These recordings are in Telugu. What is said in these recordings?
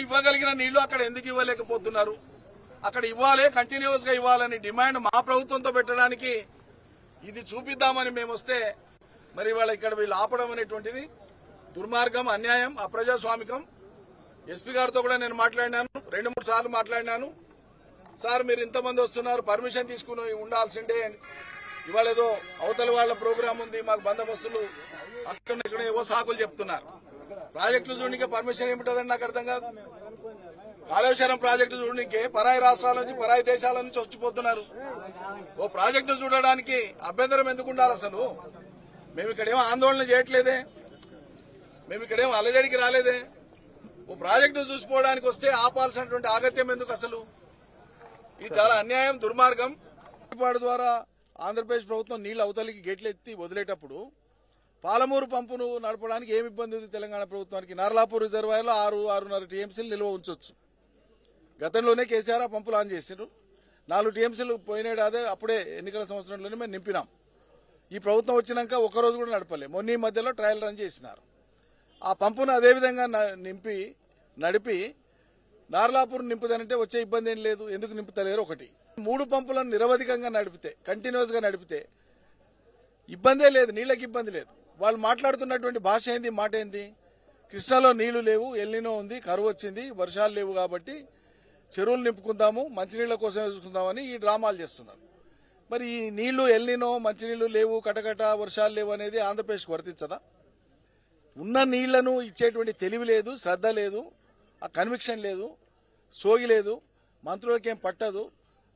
ఇవ్వగలిగిన నీళ్లు అక్కడ ఎందుకు ఇవ్వలేకపోతున్నారు? అక్కడ ఇవ్వాలి, కంటిన్యూస్ గా ఇవ్వాలని డిమాండ్ మా ప్రభుత్వంతో పెట్టడానికి ఇది చూపిద్దామని మేము వస్తే మరి వాళ్ళ ఇక్కడ వీళ్ళు ఆపడం అనేటువంటిది దుర్మార్గం, అన్యాయం, అప్రజాస్వామికం. ఎస్పీ గారితో కూడా నేను మాట్లాడినాను, 2-3 సార్లు మాట్లాడినాను. సార్ మీరు ఇంతమంది వస్తున్నారు, పర్మిషన్ తీసుకుని ఉండాల్సిందే. ఇవాళ ఏదో అవతల వాళ్ళ ప్రోగ్రామ్ ఉంది, మాకు బందోబస్తులు అక్కడ ఇక్కడ ఏవో సాకులు చెప్తున్నారు. ప్రాజెక్టులు చూడడానికి పర్మిషన్ ఏమిటదని నాకు అర్థం కాదు. కాళేశ్వరం ప్రాజెక్టు చూడడానికి పరాయి రాష్ట్రాల నుంచి, పరాయి దేశాల నుంచి వచ్చిపోతున్నారు. ఓ ప్రాజెక్టు చూడడానికి అభ్యంతరం ఎందుకు ఉండాలి? అసలు మేము ఇక్కడేమో ఆందోళన చేయట్లేదే, మేము ఇక్కడేమో అలజడికి రాలేదే. ఓ ప్రాజెక్టు చూసిపోవడానికి వస్తే ఆపాల్సినటువంటి ఆగత్యం ఎందుకు? అసలు ఇది చాలా అన్యాయం, దుర్మార్గం. ద్వారా ఆంధ్రప్రదేశ్ ప్రభుత్వం నీళ్లు అవతలికి గేట్లు ఎత్తి వదిలేటప్పుడు పాలమూరు పంపును నడపడానికి ఏమి ఇబ్బంది ఉంది తెలంగాణ ప్రభుత్వానికి? నార్లాపూర్ రిజర్వాయర్లో 6-6.5 టీఎంసీలు నిల్వ ఉంచొచ్చు. గతంలోనే కేసీఆర్ ఆ పంపులు ఆన్ చేసిండ్రు. 4 టీఎంసీలు పోయినాడే, అప్పుడే ఎన్నికల సంవత్సరంలోనే మేము నింపినాం. ఈ ప్రభుత్వం వచ్చినాక ఒక్కరోజు కూడా నడపలే. మొన్న ఈ మధ్యలో ట్రయల్ రన్ చేసినారు. ఆ పంపును అదేవిధంగా నడిపి నార్లాపూర్ నింపుదనంటే వచ్చే ఇబ్బంది ఏం లేదు. ఎందుకు నింపుతలేరు? ఒకటి. 3 పంపులను నిరవధికంగా నడిపితే, కంటిన్యూస్ గా నడిపితే ఇబ్బందే లేదు, నీళ్లకి ఇబ్బంది లేదు. వాళ్ళు మాట్లాడుతున్నటువంటి భాష ఏంది, మాట ఏంది? కృష్ణాలో నీళ్లు లేవు, ఎల్నినో ఉంది, కరువు వచ్చింది, వర్షాలు లేవు కాబట్టి చెరువులు నింపుకుందాము, మంచినీళ్ల కోసం చూసుకుందామని ఈ డ్రామాలు చేస్తున్నారు. మరి ఈ నీళ్లు, ఎల్నినో, మంచినీళ్లు లేవు, కటకట వర్షాలు లేవు అనేది ఆంధ్రప్రదేశ్కు వర్తించదా? ఉన్న నీళ్లను ఇచ్చేటువంటి తెలివి లేదు, శ్రద్ధ లేదు, ఆ కన్విక్షన్ లేదు, సోగి లేదు, మంత్రులకేం పట్టదు,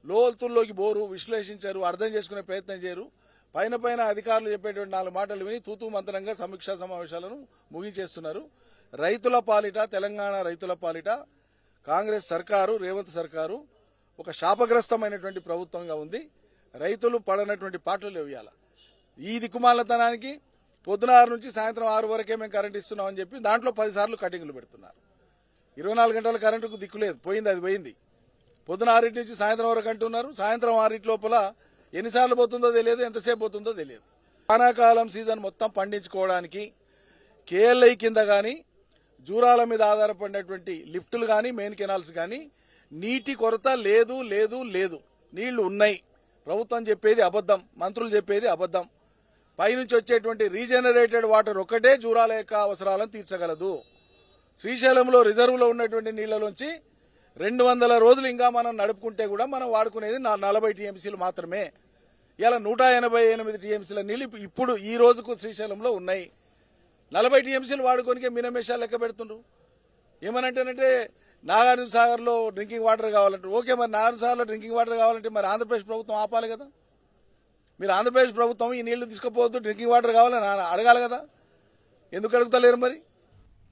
లోతుల్లోకి బోరు, విశ్లేషించారు, అర్థం చేసుకునే ప్రయత్నం చేయరు. పైన అధికారులు చెప్పేటువంటి 4 మాటలు విని తూతూ మంత్రంగా సమీక్షా సమావేశాలను ముగించేస్తున్నారు. రైతుల పాలిట, తెలంగాణ రైతుల పాలిట కాంగ్రెస్ సర్కారు, రేవంత్ సర్కారు ఒక శాపగ్రస్తమైనటువంటి ప్రభుత్వంగా ఉంది. రైతులు పడనటువంటి పాటలు లేవు. ఇవాళ ఈ దిక్కుమాలతనానికి పొద్దున 6 నుంచి సాయంత్రం 6 వరకే మేము కరెంట్ ఇస్తున్నామని చెప్పి దాంట్లో 10 సార్లు కటింగ్లు పెడుతున్నారు. 24 గంటల కరెంటుకు దిక్కు లేదు, పోయింది, అది పోయింది. పొద్దున 6 నుంచి సాయంత్రం వరకు అంటున్నారు. సాయంత్రం 6 లోపల ఎన్నిసార్లు పోతుందో తెలియదు, ఎంతసేపు పోతుందో తెలియదు. వానాకాలం సీజన్ మొత్తం పండించుకోవడానికి కేఎల్ఐ కింద గాని, జూరాల మీద ఆధారపడినటువంటి లిఫ్టులు గాని, మెయిన్ కెనాల్స్ గాని నీటి కొరత లేదు, లేదు, లేదు. నీళ్లు ఉన్నాయి. ప్రభుత్వం చెప్పేది అబద్దం, మంత్రులు చెప్పేది అబద్దం. పైనుంచి వచ్చేటువంటి రీజనరేటెడ్ వాటర్ ఒక్కటే జూరాల యొక్క అవసరాలను తీర్చగలదు. శ్రీశైలంలో రిజర్వులో ఉన్నటువంటి నీళ్లలోంచి 200 రోజులు ఇంకా మనం నడుపుకుంటే కూడా మనం వాడుకునేది 40 టీఎంసీలు మాత్రమే. ఇలా 188 టీఎంసీల నీళ్లు ఇప్పుడు ఈ రోజుకు శ్రీశైలంలో ఉన్నాయి. 40 టీఎంసీలు వాడుకోనికే మీనమేషాలు లెక్క పెడుతుండ్రు. ఏమనంటేనంటే నాగార్జున సాగర్ లో డ్రింకింగ్ వాటర్ కావాలంటారు. ఓకే, మరి నాగార్జున సాగర్ లో డ్రింకింగ్ వాటర్ కావాలంటే మరి ఆంధ్రప్రదేశ్ ప్రభుత్వం ఆపాలి కదా. మీరు ఆంధ్రప్రదేశ్ ప్రభుత్వం ఈ నీళ్లు తీసుకుపోవద్దు, డ్రింకింగ్ వాటర్ కావాలని అడగాలి కదా. ఎందుకు అడుగుతలేరు మరి?